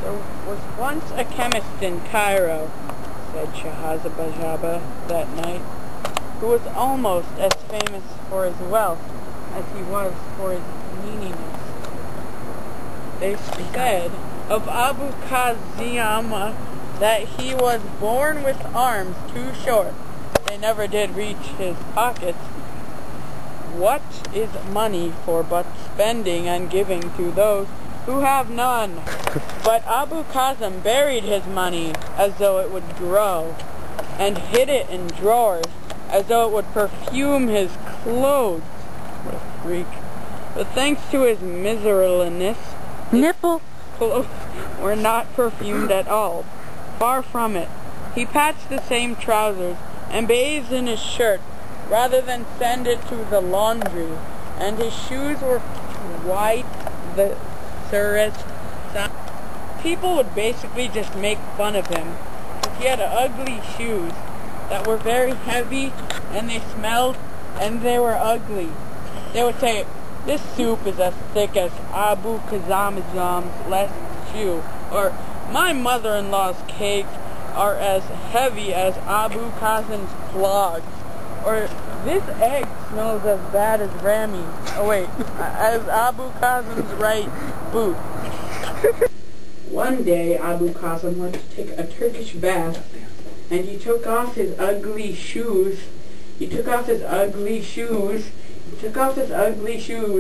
There was once a chemist in Cairo, said Shahrazabajaba that night, who was almost as famous for his wealth as he was for his meaniness. They said of Abu Kaziyama that he was born with arms too short. They never did reach his pockets. What is money for but spending and giving to those who have none? But Abu Kazim buried his money as though it would grow, and hid it in drawers as though it would perfume his clothes. What a freak. But thanks to his miserliness, Nipple. clothes were not perfumed at all. Far from it. He patched the same trousers and bathed in his shirt rather than send it to the laundry, and his shoes were white, the surest. People would basically just make fun of him because he had ugly shoes that were very heavy, and they smelled, and they were ugly. They would say, "This soup is as thick as Abu Kazam's left shoe," or "My mother-in-law's cakes are as heavy as Abu Kazim's clogs," or "This egg smells as bad as Rami's," oh wait, as Abu Kazim's right boot. One day Abu Kazim went to take a Turkish bath, and he took off his ugly shoes. He took off his ugly shoes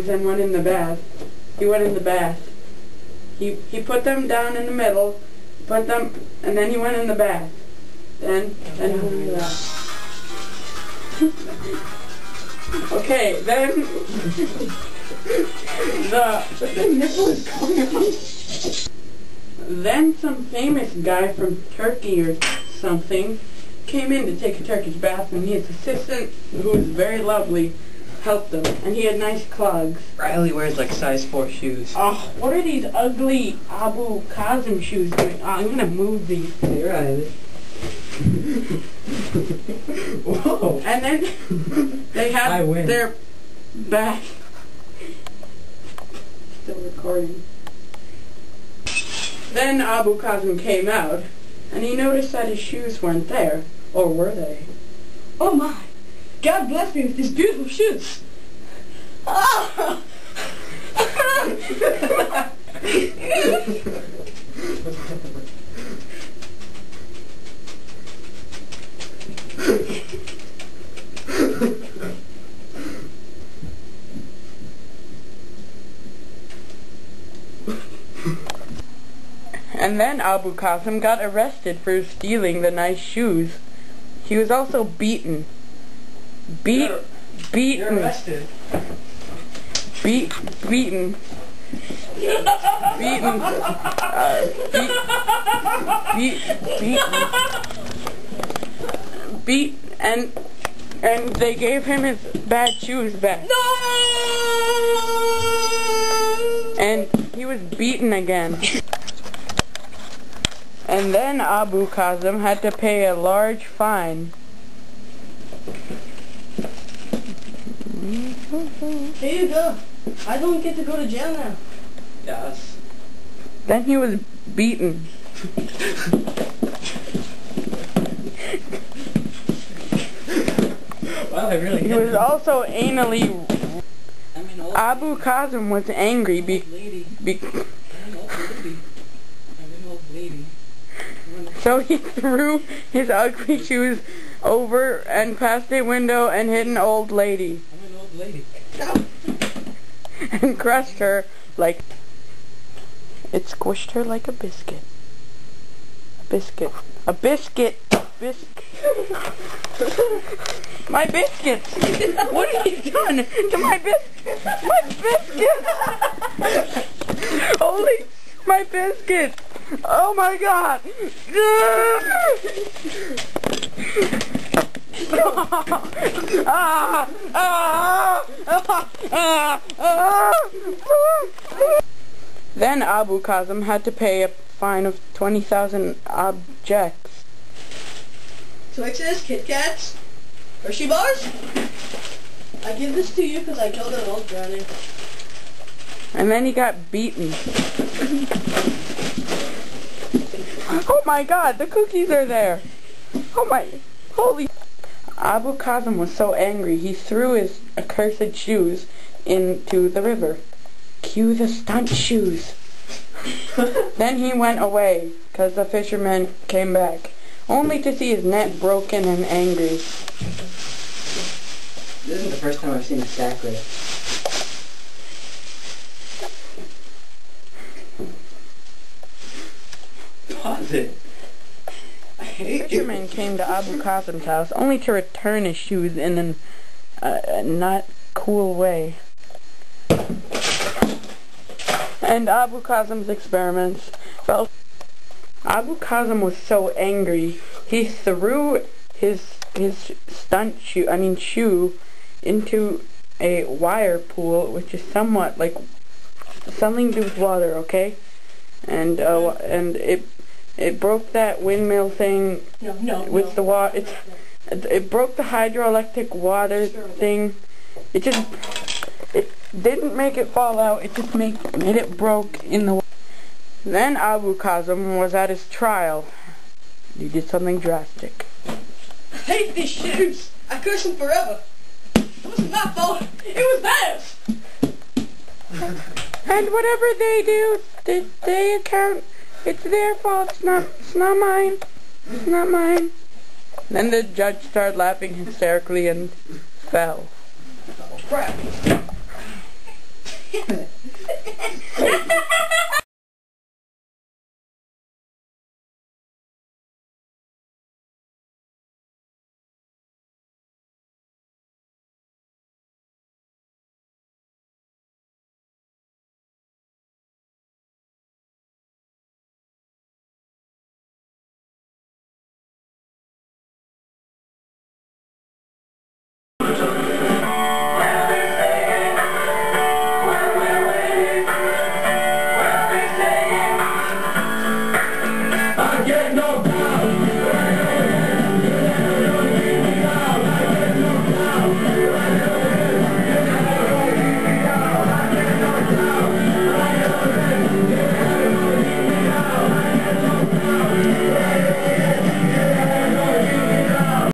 and went in the bath. He went in the bath. He put them down in the middle, put them, and then he went in the bath. Then okay, then the nipple is going on. Then some famous guy from Turkey or something came in to take a Turkish bath, and his assistant, who was very lovely, helped him, and he had nice clogs. Riley wears like size 4 shoes. Oh, what are these ugly Abu Kazim shoes doing? Oh, I'm gonna move these. Hey, Riley. Whoa. And then they had their back. Still recording. Then Abu Kazim came out, and he noticed that his shoes weren't there. Or were they? Oh my! God bless me with these beautiful shoes. Ah! And then Abu Kazim got arrested for stealing the nice shoes. He was also beaten. You're arrested. Beaten, and they gave him his bad shoes back. No! And he was beaten again. And then Abu Kazim had to pay a large fine. Here you go. I don't get to go to jail now. Yes. Then he was beaten. Wow, I really He was also anally. Abu Kazim was angry so he threw his ugly shoes over and past a window and hit an old lady. I'm an old lady. And crushed her like... It squished her like a biscuit. A biscuit. A biscuit! My biscuits! What have you done to my biscuits? My biscuits! Holy... My biscuits! Oh my god! Then Abu Kazim had to pay a fine of 20,000 objects. Twixes, Kit Kats, Hershey bars. I give this to you because I killed an old granny. And then he got beaten. my god, the cookies are there! Oh my, holy... Abu Kazim was so angry, he threw his accursed shoes into the river. Cue the stunt shoes. Then he went away, because the fisherman came back, only to see his net broken and angry. This isn't the first time I've seen a stack lid. Pause it. I hate The fisherman came to Abu Kazim's house, only to return his shoes in a not cool way. And Abu Kazim's experiments fell. Abu Kazim was so angry, he threw his shoe into a wire pool, which is somewhat like something to do with water, okay? And it broke that windmill thing with the water. It broke the hydroelectric water thing. It didn't make it fall out. It just made it broke in the water. Then Abu Kazim was at his trial. He did something drastic. I hate these shoes. I curse them forever. It wasn't my fault. It was theirs. And whatever they do, they account. It's their fault. It's not mine. It's not mine. Then the judge started laughing hysterically and fell. Oh crap.